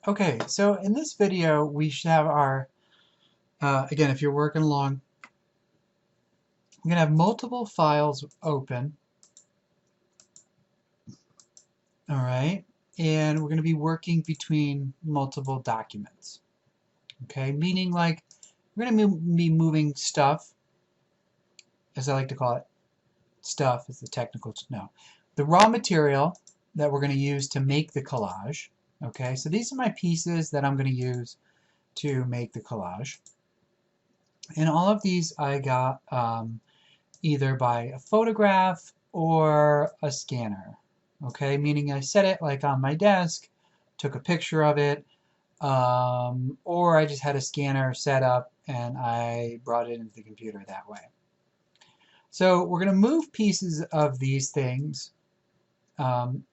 Okay, so in this video we should have our, again, if you're working along, we're going to have multiple files open, all right, and we're going to be working between multiple documents, okay, meaning like we're going to be moving stuff, as I like to call it, stuff is the technical, no, the raw material that we're going to use to make the collage, okay, so these are my pieces that I'm going to use to make the collage. And all of these I got either by a photograph or a scanner. Okay, meaning I set it like on my desk, took a picture of it, or I just had a scanner set up and I brought it into the computer that way. So we're going to move pieces of these things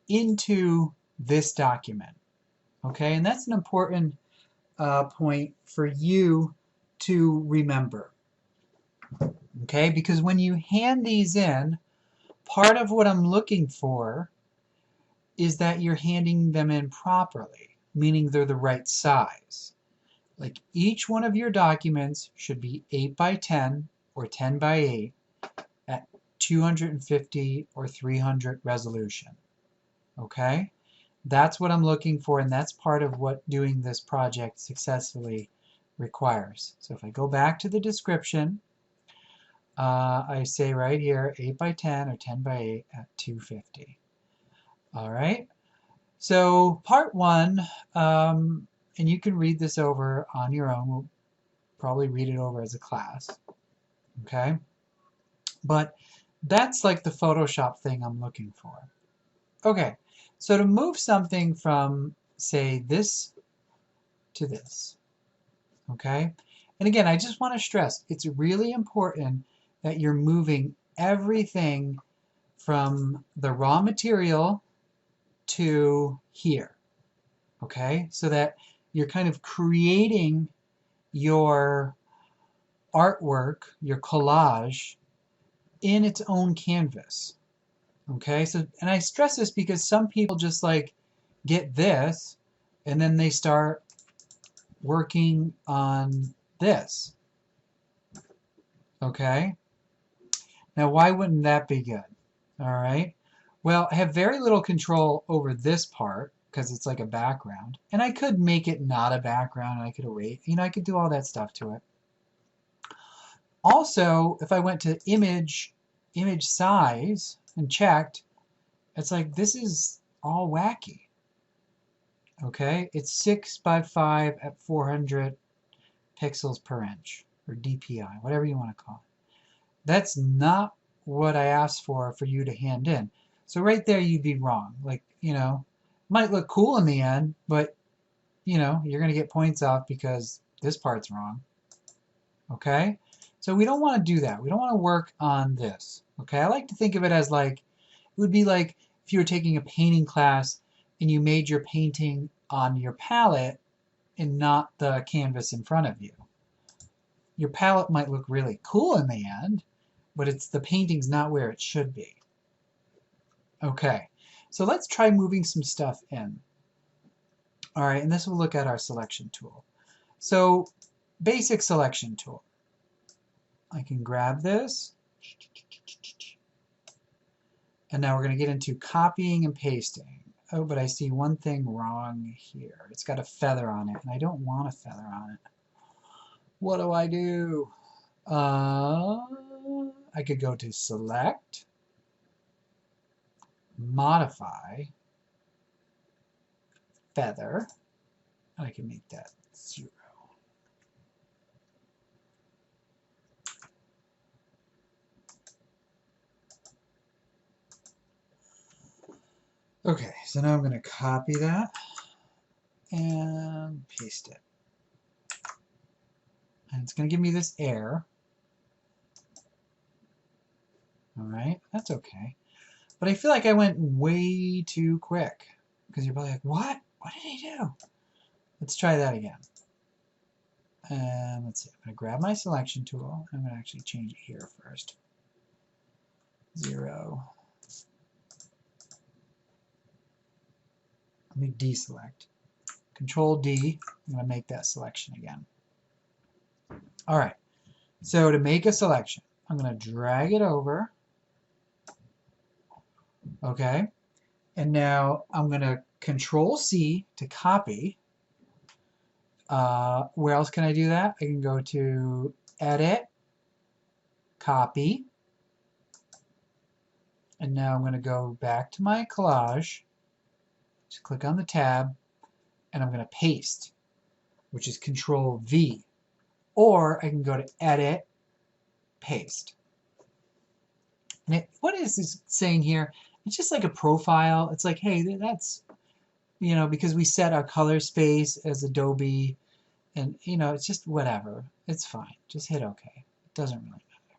into this document. Okay, and that's an important point for you to remember. Okay, because when you hand these in, part of what I'm looking for is that you're handing them in properly, meaning they're the right size. Like each one of your documents should be 8 by 10 or 10 by 8 at 250 or 300 resolution. Okay? That's what I'm looking for, and that's part of what doing this project successfully requires. So if I go back to the description, I say right here 8 by 10 or 10 by 8 at 250. All right. So part one, and you can read this over on your own. We'll probably read it over as a class. Okay. But that's like the Photoshop thing I'm looking for. Okay. So to move something from, say, this to this. Okay. And again, I just want to stress, it's really important that you're moving everything from the raw material to here, okay? So that you're kind of creating your artwork, your collage, in its own canvas, okay? So, and I stress this because some people just like get this and then they start working on this, okay? Now, why wouldn't that be good? All right. Well, I have very little control over this part because it's like a background. And I could make it not a background. I could erase, I could do all that stuff to it. Also, if I went to image size and checked, it's like this is all wacky. Okay. It's 6 by 5 at 400 pixels per inch, or DPI, whatever you want to call it. That's not what I asked for you to hand in. So right there you'd be wrong. Like, might look cool in the end, but you're going to get points off because this part's wrong. Okay? So we don't want to do that. We don't want to work on this. Okay? I like to think of it as like, it would be like if you were taking a painting class and you made your painting on your palette and not the canvas in front of you. Your palette might look really cool in the end, but the painting's not where it should be. Okay, so let's try moving some stuff in. All right, and this will look at our selection tool. So, basic selection tool. I can grab this. And now we're going to get into copying and pasting. Oh, but I see one thing wrong here. It's got a feather on it, and I don't want a feather on it. What do I do? I could go to Select, Modify, Feather. I can make that 0. Okay, so now I'm going to copy that and paste it. And it's going to give me this error. All right, that's okay. But I feel like I went way too quick because you're probably like, what? What did he do? Let's try that again. And let's see, I'm going to grab my selection tool. I'm going to actually change it here first. 0. Let me deselect. Control D. I'm going to make that selection again. All right. So to make a selection, I'm going to drag it over. Okay. And now I'm going to Control C to copy. Where else can I do that? I can go to Edit, Copy. And now I'm going to go back to my collage. Just click on the tab. And I'm going to paste, which is Control V. Or I can go to Edit, Paste. And what is this saying here? It's just like a profile. It's like, hey, that's, you know, because we set our color space as Adobe, and, you know, it's just whatever. It's fine. Just hit OK. It doesn't really matter.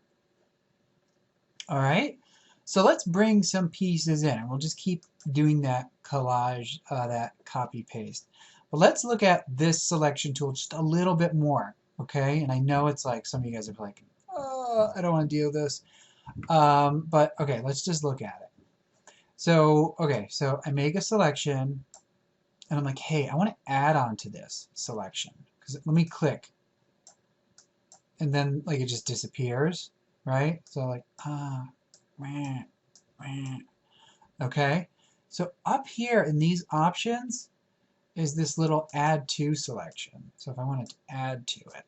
All right. So let's bring some pieces in. We'll just keep doing that collage, that copy paste. But let's look at this selection tool just a little bit more. Okay. And I know it's like some of you guys are like, oh, I don't want to deal with this. But okay, let's just look at it. So, okay, so I make a selection and I'm like, hey, I want to add on to this selection. Because let me click. And then like it just disappears, right? So like, okay. So up here in these options is this little add to selection. So if I wanted to add to it.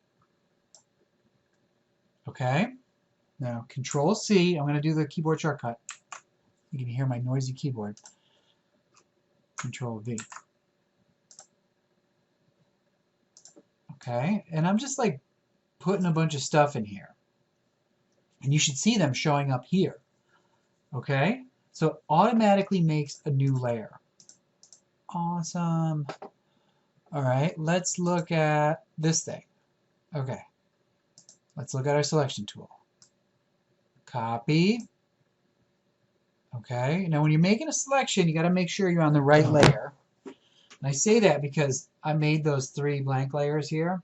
Okay. Now Control C, I'm going to do the keyboard shortcut. You can hear my noisy keyboard. Control V. Okay, and I'm just like putting a bunch of stuff in here. And you should see them showing up here. Okay, so it automatically makes a new layer. Awesome. All right, let's look at this thing. Okay, let's look at our selection tool. Copy. Okay, now when you're making a selection, you got to make sure you're on the right layer. And I say that because I made those 3 blank layers here.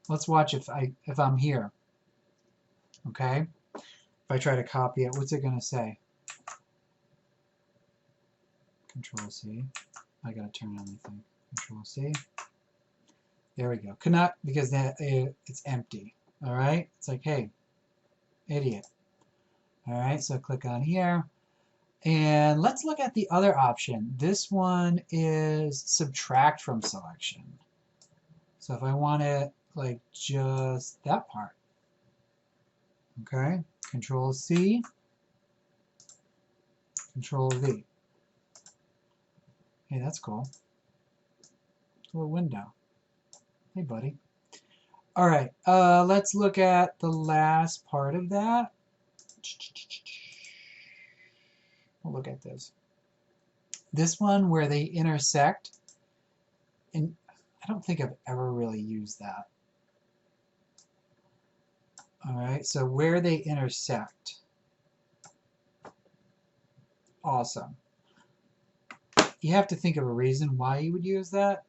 Let's watch if I'm here. Okay, if I try to copy it, what's it going to say? Control C. I got to turn on the thing. Control C. There we go. Cannot, because it's empty. All right, it's like, hey, idiot. All right, so click on here. And let's look at the other option. This one is subtract from selection. So if I want it like just that part. Okay, Control C, Control V. Hey, that's cool. It's a little window. Hey, buddy. All right, let's look at the last part of that. We'll look at this. This one where they intersect, and I don't think I've ever really used that. All right, so where they intersect. Awesome. You have to think of a reason why you would use that.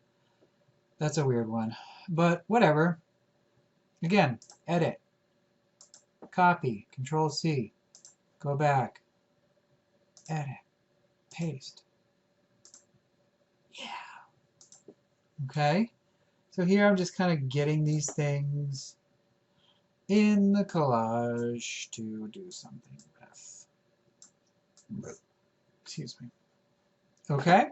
That's a weird one, but whatever. Again, edit, copy, Control C, go back, edit, paste. Yeah. Okay. So here I'm just kind of getting these things in the collage to do something with. Excuse me. Okay.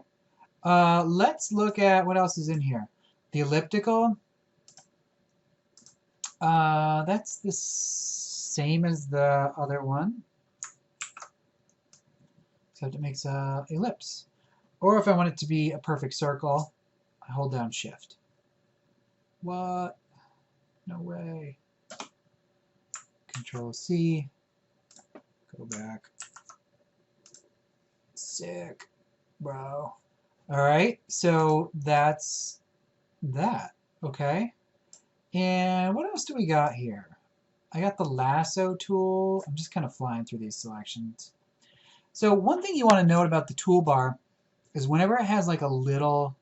Let's look at what else is in here. The elliptical. That's the same as the other one, except it makes a ellipse. Or if I want it to be a perfect circle, I hold down Shift. What? No way. Control C. Go back. Sick, bro. Alright, so that's that. Okay. And what else do we got here? I got the lasso tool. I'm just kind of flying through these selections. So one thing you want to note about the toolbar is whenever it has like a little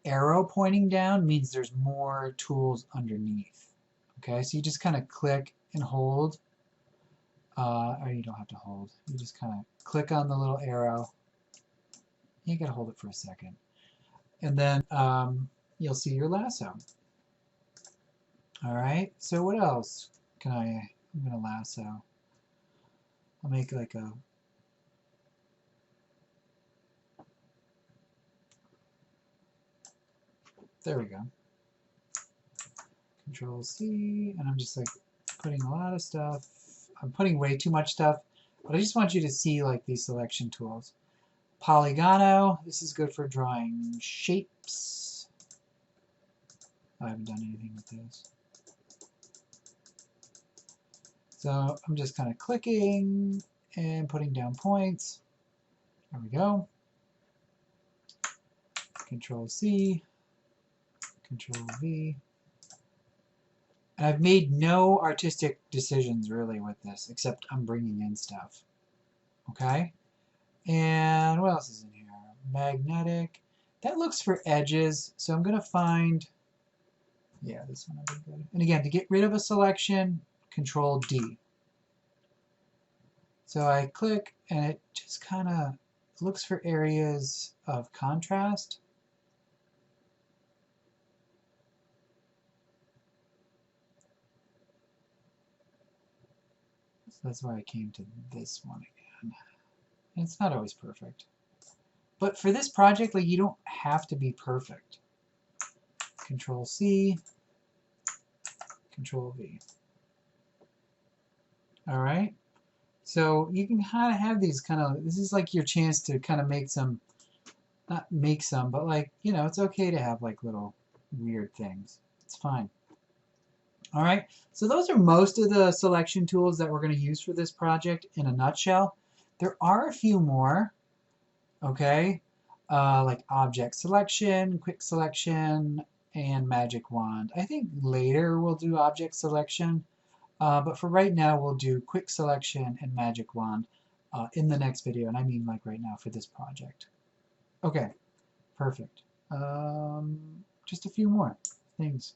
arrow pointing down, means there's more tools underneath. Okay, so you just kind of click and hold. Or you don't have to hold. You just kind of click on the little arrow. You gotta hold it for a second. and then you'll see your lasso. All right, so what else can I'm gonna lasso. I'll make like a, there we go. Control C, and I'm just like putting a lot of stuff. I'm putting way too much stuff, but I just want you to see like these selection tools. Polygono, this is good for drawing shapes. I haven't done anything with this. So I'm just kind of clicking and putting down points. There we go. Control C, Control V. And I've made no artistic decisions really with this, except I'm bringing in stuff. Okay? And what else is in here? Magnetic. That looks for edges, so I'm going to find, yeah, this one will be good. And again, to get rid of a selection, Control D. So I click, and it just kind of looks for areas of contrast. So that's why I came to this one again. And it's not always perfect. But for this project, like, you don't have to be perfect. Control C, Control V. All right. So you can kind of have these kind of, this is like your chance to kind of make some, not make some, but like, you know, it's okay to have like little weird things. It's fine. All right. So those are most of the selection tools that we're going to use for this project in a nutshell. There are a few more, okay, like object selection, quick selection, and magic wand. I think later we'll do object selection, but for right now we'll do quick selection and magic wand in the next video, and I mean like right now for this project. Okay, perfect. Just a few more things.